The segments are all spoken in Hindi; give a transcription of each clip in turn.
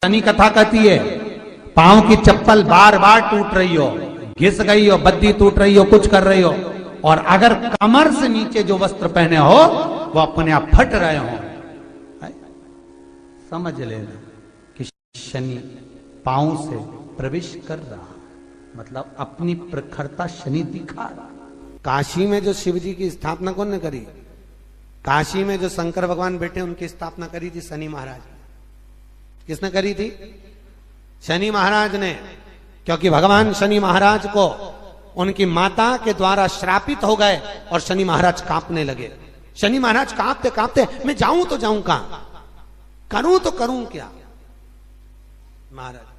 शनि कथा कहती है पांव की चप्पल बार बार टूट रही हो, घिस गई हो, बद्दी टूट रही हो, कुछ कर रही हो, और अगर कमर से नीचे जो वस्त्र पहने हो वो अपने आप फट रहे हो, समझ लेना कि शनि पांव से प्रवेश कर रहा, मतलब अपनी प्रखरता शनि दिखा रहा। काशी में जो शिव जी की स्थापना कौन ने करी? काशी में जो शंकर भगवान बैठे उनकी स्थापना करी थी शनि महाराज। किसने करी थी? शनि महाराज ने, क्योंकि भगवान शनि महाराज को उनकी माता के द्वारा श्रापित हो गए और शनि महाराज कांपने लगे। शनि महाराज कांपते कांपते मैं जाऊं तो जाऊं कहां, करूं तो करूं क्या। महाराज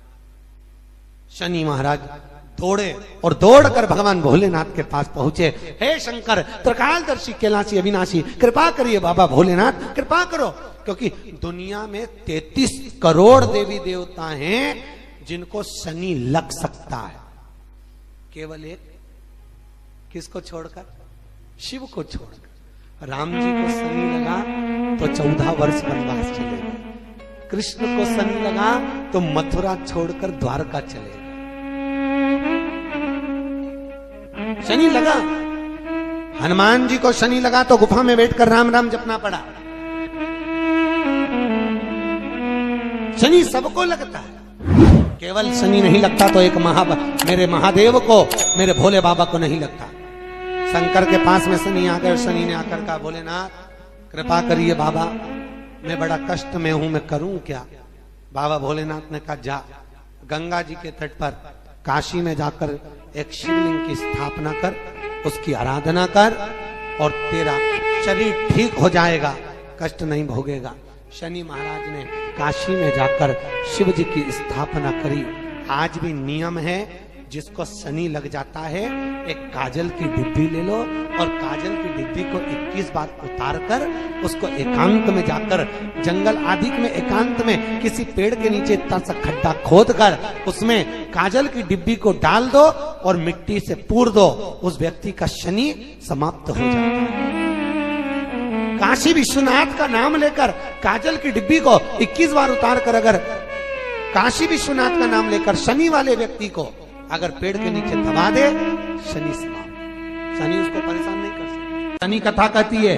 शनि महाराज दौड़े और दौड़कर भगवान भोलेनाथ के पास पहुंचे। हे शंकर त्रिकालदर्शी कैलाशी अविनाशी, कृपा करिए बाबा भोलेनाथ, कृपा करो, क्योंकि दुनिया में 33 करोड़ देवी देवता हैं जिनको शनि लग सकता है, केवल एक किसको छोड़कर? शिव को छोड़कर। राम जी को शनि लगा तो 14 वर्ष वनवास चले गए, कृष्ण को शनि लगा तो मथुरा छोड़कर द्वारका चले गए। शनि लगा, हनुमान जी को शनि लगा तो गुफा में बैठकर राम राम जपना पड़ा। शनि सबको लगता है, केवल शनि नहीं लगता तो एक मेरे महादेव को, मेरे भोले बाबा को नहीं लगता। शंकर के पास में शनि आ गए, शनि ने आकर कहा भोलेनाथ कृपा करिए बाबा, मैं बड़ा कष्ट में हूं, मैं करूं क्या? बाबा भोलेनाथ ने कहा जा गंगा जी के तट पर काशी में जाकर एक शिवलिंग की स्थापना कर, उसकी आराधना कर और तेरा शरीर ठीक हो जाएगा, कष्ट नहीं भोगेगा। शनि महाराज ने काशी में जाकर शिव जी की स्थापना करी। आज भी नियम है, जिसको शनि लग जाता है एक काजल की डिब्बी ले लो और काजल की डिब्बी को 21 बार उतार कर उसको एकांत में जाकर, जंगल आदि में एकांत में किसी पेड़ के नीचे इतना सा खड्डा खोद कर उसमें काजल की डिब्बी को डाल दो और मिट्टी से पूर दो, उस व्यक्ति का शनि समाप्त हो जाता है। काशी विश्वनाथ का नाम लेकर काजल की डिब्बी को 21 बार उतार कर अगर काशी विश्वनाथ का नाम लेकर शनि वाले व्यक्ति को अगर पेड़ के नीचे दबा दे, शनि समाप्त, शनि उसको परेशान नहीं कर सकता। शनि कथा कहती है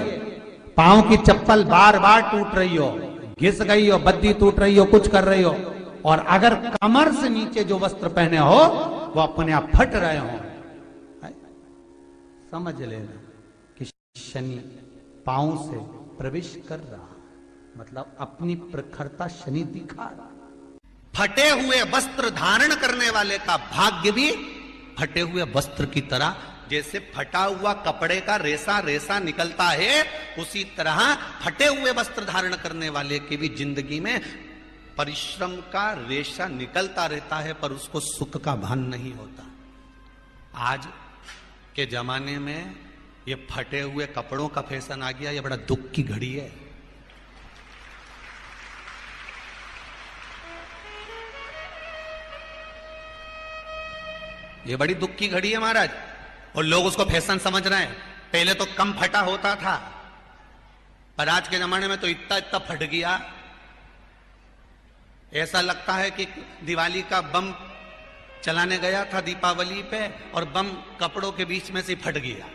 पांव की चप्पल बार बार टूट रही हो, घिस गई हो, बद्दी टूट रही हो, कुछ कर रही हो, और अगर कमर से नीचे जो वस्त्र पहने हो वो अपने आप फट रहे हो, समझ लेना कि शनि पांव से प्रवेश कर रहा, मतलब अपनी प्रखरता शनि दिखा रहा। फटे हुए वस्त्र धारण करने वाले का भाग्य भी फटे हुए वस्त्र की तरह, जैसे फटा हुआ कपड़े का रेसा रेसा निकलता है, उसी तरह फटे हुए वस्त्र धारण करने वाले की भी जिंदगी में परिश्रम का रेशा निकलता रहता है, पर उसको सुख का भान नहीं होता। आज के जमाने में ये फटे हुए कपड़ों का फैशन आ गया, ये बड़ा दुख की घड़ी है। ये बड़ी दुख की घड़ी है महाराज, और लोग उसको फैशन समझ रहे हैं। पहले तो कम फटा होता था, पर आज के जमाने में तो इतना इतना फट गया, ऐसा लगता है कि दिवाली का बम चलाने गया था दीपावली पे और बम कपड़ों के बीच में से फट गया।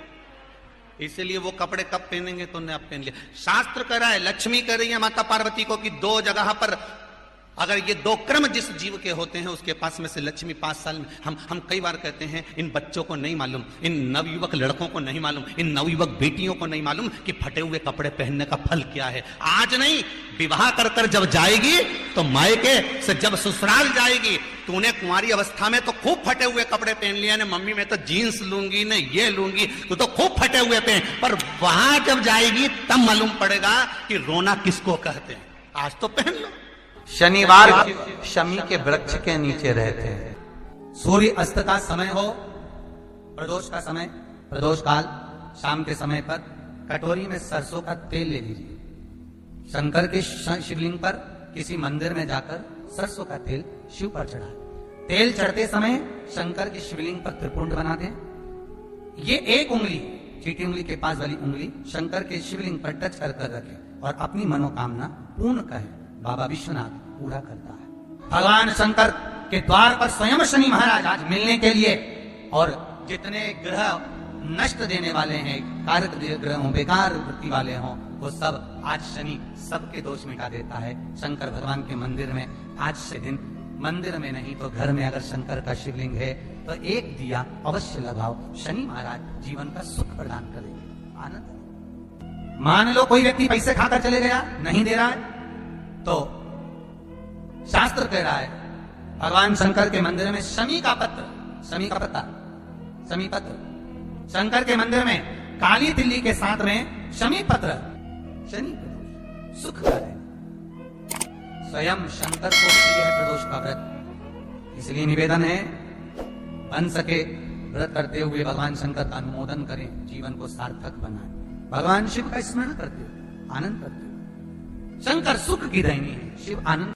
इसलिए वो कपड़े कब पहनेंगे तो ने अब पहन लिया। शास्त्र कह रहा है, लक्ष्मी कह रही है माता पार्वती को कि 2 जगह पर अगर ये 2 क्रम जिस जीव के होते हैं उसके पास में से लक्ष्मी 5 साल में, हम कई बार कहते हैं इन बच्चों को नहीं मालूम, इन नवयुवक लड़कों को नहीं मालूम, इन नवयुवक बेटियों को नहीं मालूम कि फटे हुए कपड़े पहनने का फल क्या है। आज नहीं, विवाह कर कर जब जाएगी तो मायके से जब ससुराल जाएगी, तूने कुंवारी अवस्था में तो खूब फटे हुए कपड़े पहन लिया ने, मम्मी मैं तो जीन्स लूंगी ने ये लूंगी, तू तो खूब फटे हुए पहन, पर वहां जब जाएगी तब मालूम पड़ेगा कि रोना किसको कहते हैं। आज तो पहन लो। शनिवार शमी के वृक्ष के नीचे रहते हैं। सूर्य अस्त का समय हो, प्रदोष का समय, प्रदोष काल शाम के समय पर कटोरी में सरसों का तेल ले लीजिए, शंकर के शिवलिंग पर किसी मंदिर में जाकर सरसों का तेल शिव पर चढ़ाएं। तेल चढ़ते समय शंकर के शिवलिंग पर त्रिपुंड बना दें। ये एक उंगली, चीटी उंगली के पास वाली उंगली शंकर के शिवलिंग पर टच कर रखें और अपनी मनोकामना पूर्ण करें। बाबा विश्वनाथ पूरा करता है। भगवान शंकर के द्वार पर स्वयं शनि महाराज आज मिलने के लिए, और जितने ग्रह नष्ट देने वाले हैं, कारक ग्रह हों, बेकार वृत्ति वाले हों, वो सब आज शनि सबके दोष मिटा देता है। शंकर भगवान के मंदिर में आज से दिन, मंदिर में नहीं तो घर में अगर शंकर का शिवलिंग है तो एक दिया अवश्य लगाओ। शनि महाराज जीवन का सुख प्रदान करेंगे, आनंद। मान लो कोई व्यक्ति पैसे खाकर चले गया, नहीं दे रहा है, तो शास्त्र कह रहा है भगवान शंकर के मंदिर में शमी का पत्र, शमी का पत्ता, शमी पत्र, शंकर के मंदिर में काली तिल्ली के साथ में शमी पत्र, शनि प्रदोष सुख का है। स्वयं शंकर को प्रिय है प्रदोष का व्रत, इसलिए निवेदन है बन सके व्रत करते हुए भगवान शंकर का अनुमोदन करें, जीवन को सार्थक बनाएं, भगवान शिव का स्मरण करते हो, आनंद करते हो। शंकर सुख की देनी है, शिव आनंद।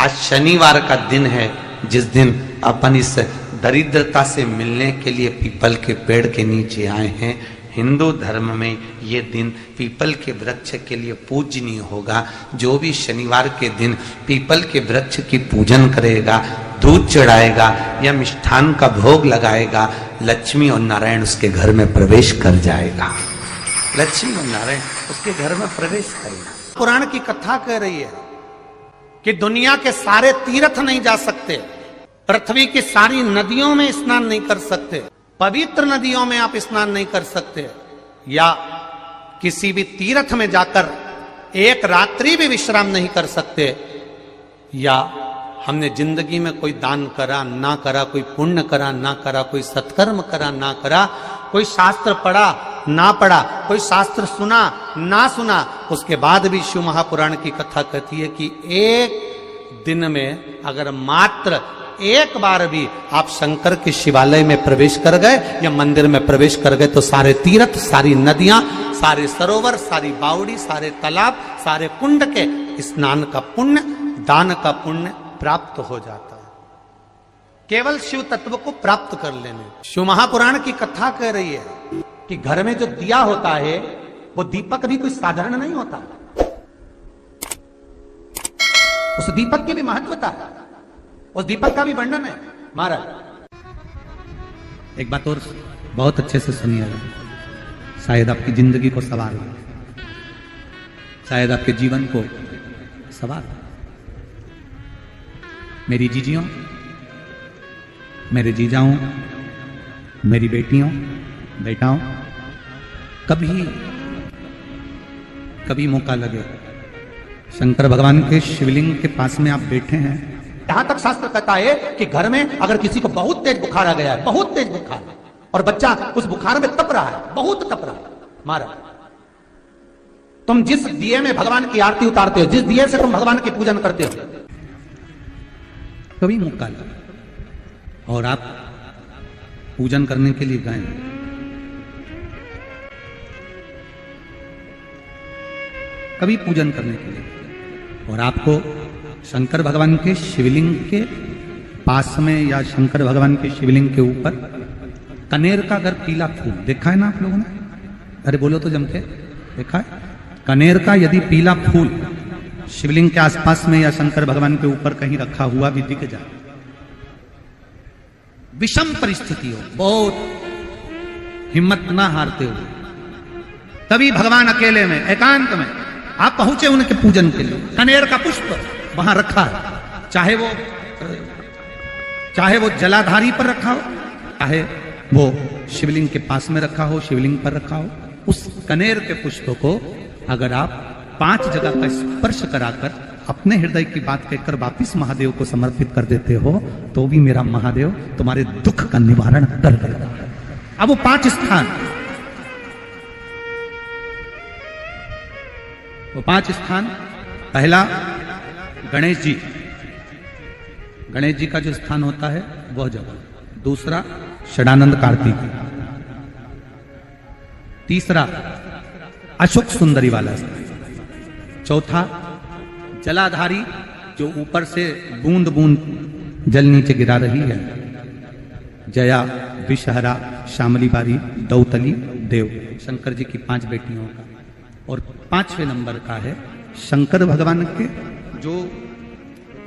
आज शनिवार का दिन है, जिस दिन अपन इस दरिद्रता से मिलने के लिए पीपल के पेड़ के नीचे आए हैं। हिंदू धर्म में ये दिन पीपल के वृक्ष के लिए पूजनीय होगा। जो भी शनिवार के दिन पीपल के वृक्ष की पूजन करेगा, दूध चढ़ाएगा या मिष्ठान का भोग लगाएगा, लक्ष्मी और नारायण उसके घर में प्रवेश कर जाएगा। लक्ष्मी और नारायण उसके घर में प्रवेश करेगा। पुराण की कथा कह रही है कि दुनिया के सारे तीर्थ नहीं जा सकते, पृथ्वी की सारी नदियों में स्नान नहीं कर सकते, पवित्र नदियों में आप स्नान नहीं कर सकते, या किसी भी तीर्थ में जाकर एक रात्रि भी विश्राम नहीं कर सकते, या हमने जिंदगी में कोई दान करा ना करा, कोई पुण्य करा ना करा, कोई सत्कर्म करा ना करा, कोई शास्त्र पढ़ा ना पढ़ा, कोई शास्त्र सुना ना सुना, उसके बाद भी शिव महापुराण की कथा कहती है कि एक दिन में अगर मात्र एक बार भी आप शंकर के शिवालय में प्रवेश कर गए या मंदिर में प्रवेश कर गए तो सारे तीर्थ, सारी नदियां, सारे सरोवर, सारी बावड़ी, सारे तालाब, सारे कुंड के स्नान का पुण्य, दान का पुण्य प्राप्त हो जाता है। केवल शिव तत्व को प्राप्त कर लेने। शिव महापुराण की कथा कह रही है कि घर में जो दिया होता है वो दीपक भी कोई साधारण नहीं होता, उस दीपक की भी महत्वता है, उस दीपक का भी वर्णन है। महाराज एक बात और बहुत अच्छे से सुनिएगा, शायद आपकी जिंदगी को सवार हो, शायद आपके जीवन को सवार हो। मेरी जीजियों, मेरे जीजाओं, मेरी बेटियों, बेटाओं, कभी मौका लगे शंकर भगवान के शिवलिंग के पास में आप बैठे हैं, यहां तक शास्त्र कहता है कि घर में अगर किसी को बहुत तेज बुखार आ गया है, बहुत तेज बुखार, और बच्चा उस बुखार में तप रहा है, बहुत तप रहा है, महाराज तुम जिस दिए में भगवान की आरती उतारते हो, जिस दिए से तुम भगवान की पूजन करते हो, कभी मौका लगा और आप पूजन करने के लिए गए, कभी पूजन करने के लिए, और आपको शंकर भगवान के शिवलिंग के पास में या शंकर भगवान के शिवलिंग के ऊपर कनेर का अगर पीला फूल देखा है ना आप लोगों ने, अरे बोलो तो जम के, देखा है? कनेर का यदि पीला फूल शिवलिंग के आसपास में या शंकर भगवान के ऊपर कहीं रखा हुआ भी दिख जाए, विषम परिस्थिति हो, बहुत हिम्मत ना हारते हो, तभी भगवान अकेले में एकांत में आप पहुंचे उनके पूजन के लिए, कनेर का पुष्प वहां रखा है, चाहे वो जलाधारी पर रखा हो, चाहे वो शिवलिंग के पास में रखा हो, शिवलिंग पर रखा हो, उस कनेर के पुष्प को अगर आप 5 जगह का स्पर्श कराकर अपने हृदय की बात कहकर वापिस महादेव को समर्पित कर देते हो, तो भी मेरा महादेव तुम्हारे दुख का निवारण कर देगा। अब वो 5 स्थान, वो 5 स्थान, पहला गणेश जी, गणेश जी का जो स्थान होता है वह जगह, दूसरा षडानंद कार्तिक, तीसरा अशोक सुंदरी वाला स्थान, चौथा जलाधारी जो ऊपर से बूंद बूंद जल नीचे गिरा रही है, जया, विषहरा, शामली बारी, दौतली, देव, शंकर जी की 5 बेटियों का, और 5वें नंबर का है शंकर भगवान के जो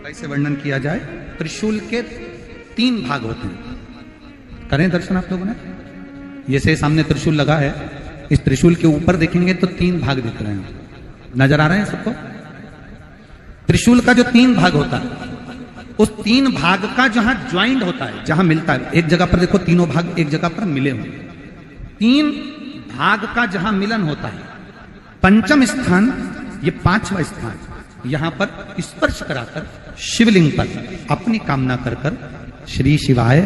कैसे वर्णन किया जाए। त्रिशूल के 3 भाग होते हैं। करें दर्शन आप लोगों ने। ये से सामने त्रिशूल लगा है, इस त्रिशूल के ऊपर देखेंगे तो 3 भाग दिख रहे हैं, नजर आ रहे हैं सबको। त्रिशूल का जो 3 भाग होता है, उस 3 भाग का जहां ज्वाइंट होता है, जहां मिलता है, एक जगह पर देखो तीनों भाग एक जगह पर मिले हुए, 3 भाग का जहां मिलन होता है, पंचम स्थान, ये 5वां स्थान, यहां पर स्पर्श कराकर शिवलिंग पर अपनी कामना कर कर श्री शिवाय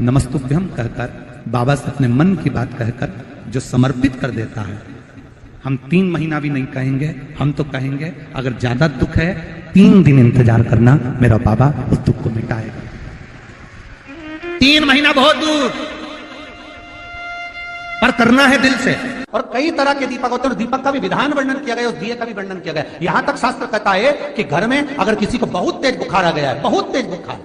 नमस्तुभ्यम कहकर बाबा से अपने मन की बात कहकर जो समर्पित कर देता है, हम 3 महीना भी नहीं कहेंगे, हम तो कहेंगे अगर ज्यादा दुख है 3 दिन इंतजार करना, मेरा बाबा उस दुख को मिटाएगा। 3 महीना बहुत दूर, पर करना है दिल से। और कई तरह के दीपक होते हैं, दीपक का भी विधान वर्णन किया गया, उस दिए का भी वर्णन किया गया। यहां तक शास्त्र कहता है कि घर में अगर किसी को बहुत तेज बुखार आ गया है, बहुत तेज बुखार,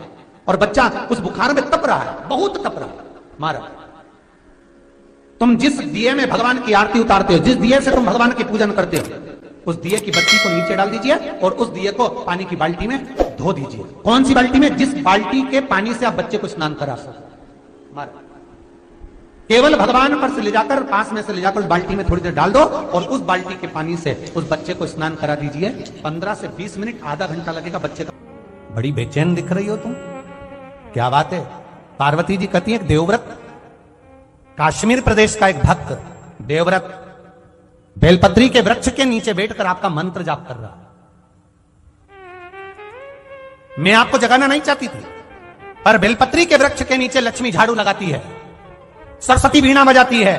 और बच्चा उस बुखार में तप रहा है, बहुत तप रहा है, मारा, तुम जिस दिए में भगवान की आरती उतारते हो, जिस दिए से तुम भगवान की पूजन करते हो, उस दिए की बत्ती को नीचे डाल दीजिए और उस दिए को पानी की बाल्टी में धो दीजिए। कौन सी बाल्टी में? जिस बाल्टी के पानी से आप बच्चे को स्नान करा सको। मारा, केवल भगवान पर से ले जाकर, पास में से ले जाकर उस बाल्टी में थोड़ी देर डाल दो और उस बाल्टी के पानी से उस बच्चे को स्नान करा दीजिए। 15 से 20 मिनट, आधा घंटा लगेगा बच्चे का। बड़ी बेचैन दिख रही हो तुम, क्या बात है? पार्वती जी कहती है, देवव्रत, कश्मीर प्रदेश का एक भक्त देवव्रत बेलपत्री के वृक्ष के नीचे बैठकर आपका मंत्र जाप कर रहा। मैं आपको जगाना नहीं चाहती थी, पर बेलपत्री के वृक्ष के नीचे लक्ष्मी झाड़ू लगाती है, सरस्वती वीणा बजाती है,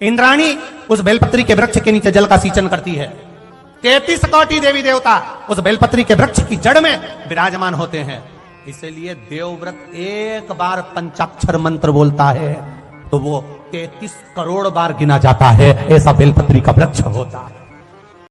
इंद्राणी उस बेलपत्री के वृक्ष के नीचे जल का सिंचन करती है, 33 कोटि देवी देवता उस बेलपत्री के वृक्ष की जड़ में विराजमान होते हैं। इसलिए देवव्रत एक बार पंचाक्षर मंत्र बोलता है तो वो 33 करोड़ बार गिना जाता है, ऐसा बेलपत्री का वृक्ष होता है।